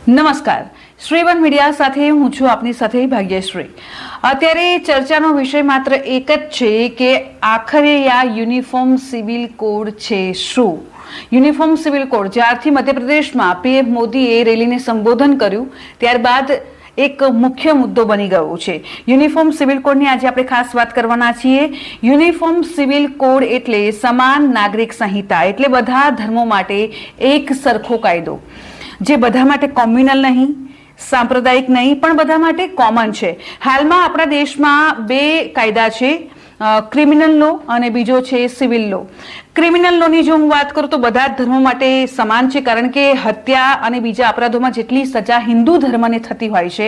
નમસ્કાર, શ્રીવન મીડિયા સાથે હું છું આપની સાથે ભાગ્યશ્રી। અત્યારે ચર્ચાનો વિષય માત્ર એક જ છે કે આખરે આ યુનિફોર્મ સિવિલ કોડ છે શું? યુનિફોર્મ સિવિલ કોડ જ્યારથી મધ્યપ્રદેશમાં પીએમ મોદીએ રેલીને સંબોધન કર્યું ત્યારબાદ એક મુખ્ય મુદ્દો બની ગયો છે। યુનિફોર્મ સિવિલ કોડની આજે આપણે ખાસ વાત કરવાના છીએ। યુનિફોર્મ સિવિલ કોડ એટલે સમાન નાગરિક સંહિતા, એટલે બધા ધર્મો માટે એક સરખો કાયદો, જે બધા માટે કોમ્યુનલ નહીં, સાંપ્રદાયિક નહીં, પણ બધા માટે કોમન છે। હાલમાં આપણા દેશમાં બે કાયદા છે, ક્રિમિનલ લો અને બીજો છે સિવિલ લો। ક્રિમિનલ લોની જો હું વાત કરું તો બધા જ ધર્મો માટે સમાન છે, કારણ કે હત્યા અને બીજા અપરાધોમાં જેટલી સજા હિન્દુ ધર્મને થતી હોય છે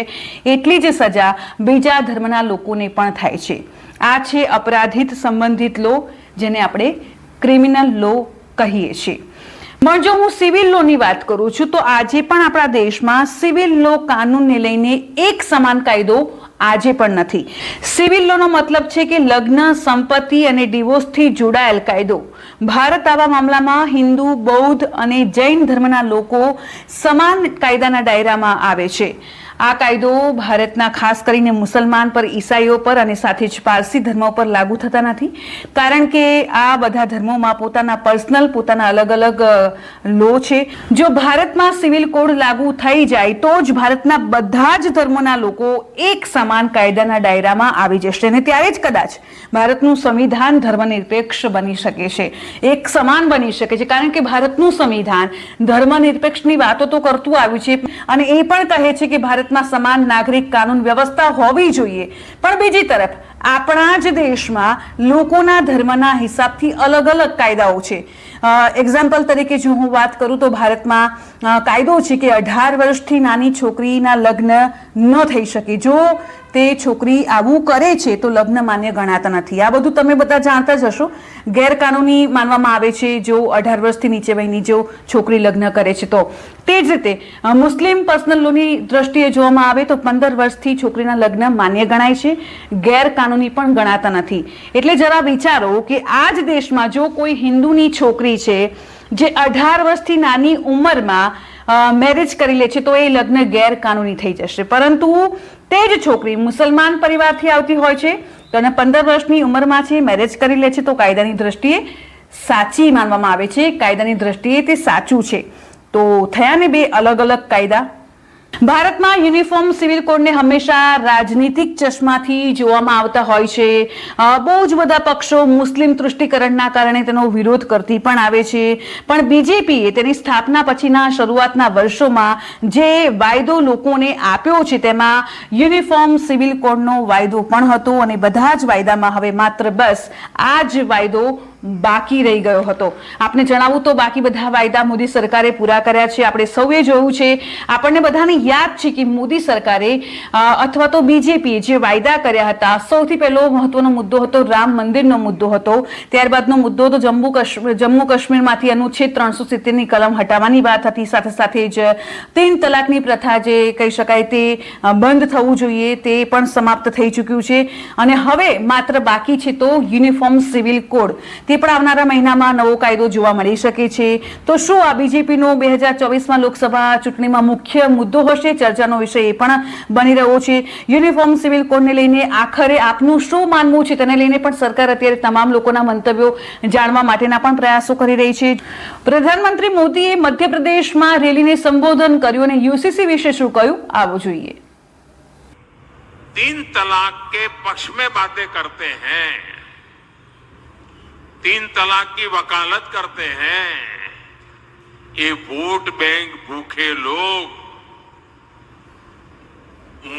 એટલી જ સજા બીજા ધર્મના લોકોને પણ થાય છે। આ છે અપરાધિત સંબંધિત લો, જેને આપણે ક્રિમિનલ લો કહીએ છીએ। પણ જો હું સિવિલ લો ની વાત કરું છું તો આજે પણ આપણા દેશમાં સિવિલ લો કાનૂનને લઈને એક સમાન કાયદો આજે પણ નથી। સિવિલ લો નો મતલબ છે કે લગ્ન, સંપત્તિ અને ડિવોર્સથી જોડાયેલ કાયદો। ભારત આવા મામલામાં હિન્દુ, બૌદ્ધ અને જૈન ધર્મના લોકો સમાન કાયદાના દાયરામાં આવે છે। આ કાયદો ભારતના ખાસ કરીને મુસલમાન પર, ઈસાઈઓ પર અને સાથે જ પારસી ધર્મો પર લાગુ થતા નથી, કારણ કે આ બધા ધર્મોમાં પોતાના પર્સનલ, પોતાના અલગ અલગ લો છે। જો ભારતમાં સિવિલ કોડ લાગુ થઈ જાય તો જ ભારતના બધા જ ધર્મોના લોકો એક સમાન કાયદાના દાયરામાં આવી જશે અને ત્યારે જ કદાચ ભારતનું સંવિધાન ધર્મનિરપેક્ષ બની શકે છે, એક સમાન બની શકે છે, કારણ કે ભારતનું સંવિધાન ધર્મનિરપેક્ષની વાતો તો કરતું આવ્યું છે અને એ પણ કહે છે કે ભારત સમાન નાગરિક કાનૂન વ્યવસ્થા હોવી જોઈએ। પણ બીજી તરફ આપણા જ દેશમાં લોકોના ધર્મના હિસાબથી અલગ અલગ કાયદાઓ છે। એક્ઝામ્પલ તરીકે જો હું વાત કરું તો ભારતમાં કાયદો છે કે 18 વર્ષથી નાની છોકરીના લગ્ન ન થઈ શકે। જો તે છોકરી આવું કરે છે તો લગ્ન માન્ય ગણાતા નથી। આ બધું તમે બધા જાણતા જ હશો। ગેરકાનૂની માનવામાં આવે છે જો 18 વર્ષથી નીચે વયની જો છોકરી લગ્ન કરે છે તો। તે જ રીતે મુસ્લિમ પર્સનલ લોની દ્રષ્ટિએ જોવામાં આવે તો 15 વર્ષથી છોકરીના લગ્ન માન્ય ગણાય છે, ગેરકાનૂની પણ ગણાતા નથી। એટલે જરા વિચારો કે આ જ દેશમાં જો કોઈ હિન્દુની છોકરી છે જે 18 વર્ષથી નાની ઉંમરમાં મેરેજ કરી લે છે તો એ લગ્ન ગેરકાનૂની થઈ જશે। પરંતુ તે જ છોકરી મુસલમાન પરિવારથી આવતી હોય છે તો એને 15 વર્ષની ઉંમરમાં છે, મેરેજ કરી લે છે તો કાયદાની દ્રષ્ટિએ સાચી માનવામાં આવે છે, કાયદાની દ્રષ્ટિએ તે સાચું છે। તો થયા ને બે અલગ અલગ કાયદા। ભારતમાં યુનિફોર્મ સિવિલ કોડને હંમેશા રાજનીતિક ચશ્માથી જોવામાં આવતા હોય છે। બહુ જ બધા પક્ષો મુસ્લિમ તૃષ્ટિકરણના કારણે તેનો વિરોધ કરતી પણ આવે છે, પણ બીજેપીએ તેની સ્થાપના પછીના શરૂઆતના વર્ષોમાં જે વાયદો લોકોને આપ્યો છે તેમાં યુનિફોર્મ સિવિલ કોડનો વાયદો પણ હતો અને બધા જ વાયદામાં હવે માત્ર બસ આ જ વાયદો બાકી રહી ગયો હતો। આપને જણાવું તો બાકી બધા વાયદા મોદી સરકારે પૂરા કર્યા છે। આપણે સૌએ જોયું છે, આપણને બધાને યાદ છે કે મોદી સરકારે અથવા તો બીજેપીએ જે વાયદા કર્યા હતા, સૌથી પહેલો મહત્વનો મુદ્દો હતો રામ મંદિરનો મુદ્દો હતો। ત્યારબાદનો મુદ્દો તો જમ્મુ કાશ્મીરમાંથી અનુચ્છેદ 370ની કલમ હટાવવાની વાત હતી। સાથે સાથે જ 3 તલાકની પ્રથા જે કહી શકાય તે બંધ થવું જોઈએ તે પણ સમાપ્ત થઈ ચૂક્યું છે અને હવે માત્ર બાકી છે તો યુનિફોર્મ સિવિલ કોડ, તે પણ આવનારા મહિનામાં નવો કાયદો જોવા મળી શકે છે। તો શું આ બીજેપીનો 2024માં લોકસભા ચૂંટણીમાં મુખ્ય મુદ્દો હશે? ચર્ચાનો વિષય એ પણ બની રહ્યો છે। યુનિફોર્મ સિવિલ કોડને લઈને આખરે આપનું શું માનવું છે તેને લઈને પણ સરકાર અત્યારે તમામ લોકોના મંતવ્યો જાણવા માટેના પણ પ્રયાસો કરી રહી છે। પ્રધાનમંત્રી મોદીએ મધ્યપ્રદેશમાં રેલીને સંબોધન કર્યું અને યુસીસી વિશે શું કહ્યું, આવો જોઈએ। 3 तलाक के पक्ष में बातें करते हैं, 3 तलाक की वकालत करते हैं, ये वोट बैंक भूखे लोग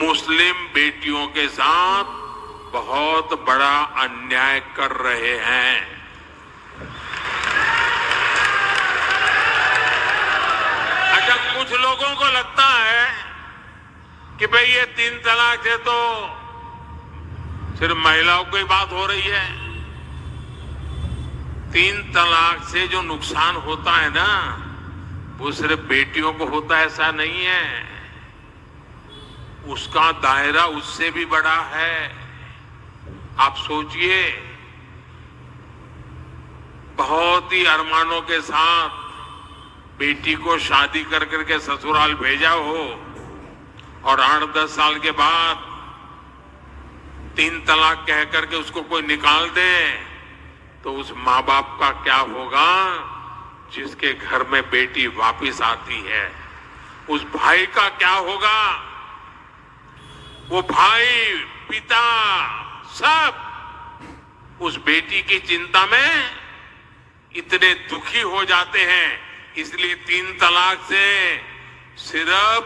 मुस्लिम बेटियों के साथ बहुत बड़ा अन्याय कर रहे हैं। अच्छा, कुछ लोगों को लगता है कि भाई ये 3 तलाक से तो सिर्फ महिलाओं की बात हो रही है। 3 तलाक से जो नुकसान होता है ना वो सिर्फ बेटियों को होता है ऐसा नहीं है, उसका दायरा उससे भी बड़ा है। आप सोचिए, बहुत ही अरमानों के साथ बेटी को शादी कर करके ससुराल भेजा हो और 8-10 साल के बाद 3 तलाक कह करके उसको कोई निकाल दे, तो उस माँ बाप का क्या होगा जिसके घर में बेटी वापस आती है? उस भाई का क्या होगा? वो भाई, पिता, सब उस बेटी की चिंता में इतने दुखी हो जाते हैं। इसलिए 3 तलाक से सिर्फ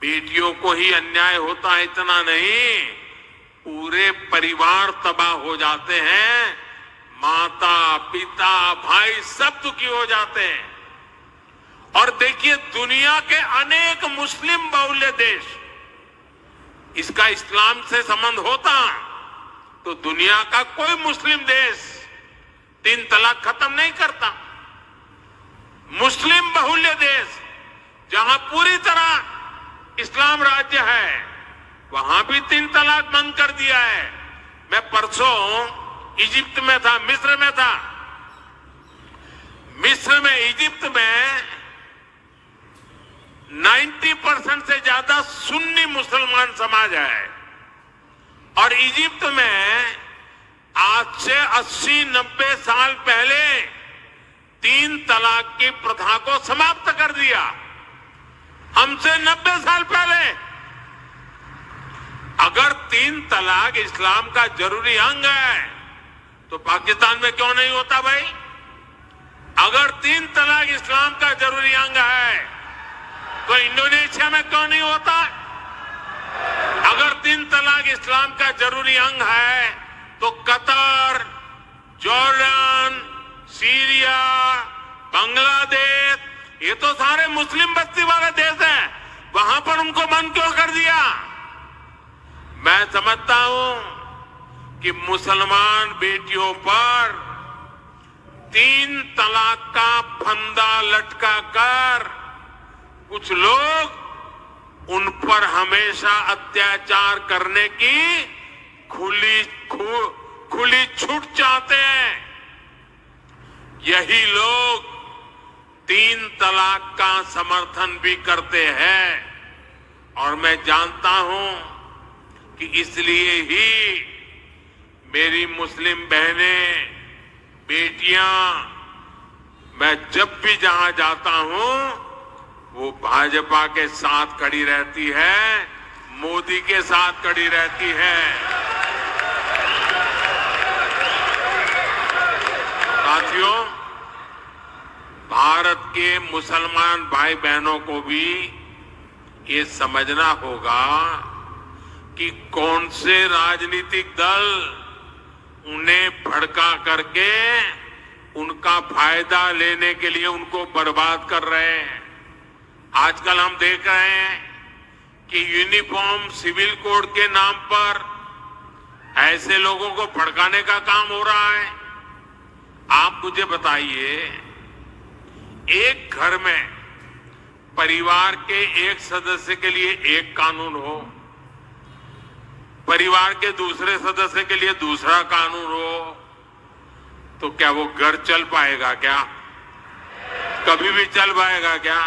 बेटियों को ही अन्याय होता है इतना नहीं, पूरे परिवार तबाह हो जाते हैं। माता, पिता, भाई सब दुखी हो जाते हैं। और देखिए, दुनिया के अनेक मुस्लिम बहुल्य देश, इसका इस्लाम से संबंध होता तो दुनिया का कोई मुस्लिम देश 3 तलाक खत्म नहीं करता। मुस्लिम बहुल्य देश जहां पूरी तरह इस्लाम राज्य है, वहां भी 3 तलाक बंद कर दिया है। मैं परसों इजिप्ट में था, मिस्र में था। मिस्र में, इजिप्ट में 90% से ज्यादा सुन्नी मुसलमान समाज है और इजिप्ट में आज से 80-90 साल पहले 3 तलाक की प्रथा को समाप्त कर दिया। हमसे 90 साल पहले। अगर 3 तलाक इस्लाम का जरूरी अंग है तो पाकिस्तान में क्यों नहीं होता भाई? अगर 3 तलाक इस्लाम का जरूरी अंग है तो इंडोनेशिया में क्यों नहीं होता? अगर 3 तलाक इस्लाम का जरूरी अंग है तो कतर, जॉर्डन, सीरिया, बांग्लादेश, ये तो सारे मुस्लिम बस्ती वाले देश हैं, वहां पर उनको बंद क्यों कर दिया? मैं समझता हूं कि मुसलमान बेटियों पर 3 तलाक का फंदा लटका कर कुछ लोग उन पर हमेशा अत्याचार करने की खुली छूट चाहते हैं। यही लोग 3 तलाक का समर्थन भी करते हैं और मैं जानता हूं कि इसलिए ही मेरी मुस्लिम बहनें, बेटियां, मैं जब भी जहां जाता हूं वो भाजपा के साथ खड़ी रहती है, मोदी के साथ खड़ी रहती है। साथियों, भारत के मुसलमान भाई बहनों को भी ये समझना होगा कि कौन से राजनीतिक दल उन्हें भड़का करके उनका फायदा लेने के लिए उनको बर्बाद कर रहे हैं। आजकल हम देख रहे हैं कि यूनिफॉर्म सिविल कोड के नाम पर ऐसे लोगों को भड़काने का काम हो रहा है। आप मुझे बताइए, एक घर में परिवार के एक सदस्य के लिए एक कानून हो, परिवार के दूसरे सदस्य के लिए दूसरा कानून हो, तो क्या वो घर चल पाएगा क्या? कभी भी चल पाएगा क्या?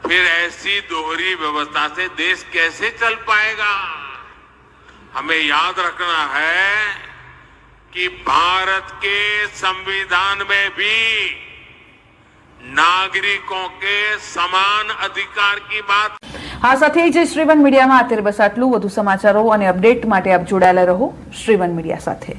फिर ऐसी दोहरी व्यवस्था से देश कैसे चल पाएगा? हमें याद रखना है कि भारत के संविधान में भी नागरिकों के સમાન અધિકાર की बात। આ સાથે જ શ્રીવન મીડિયામાં અત્યારે બસ આટલું। વધુ સમાચારો અને અપડેટ માટે આપ જોડાયેલા રહો શ્રીવન મીડિયા સાથે।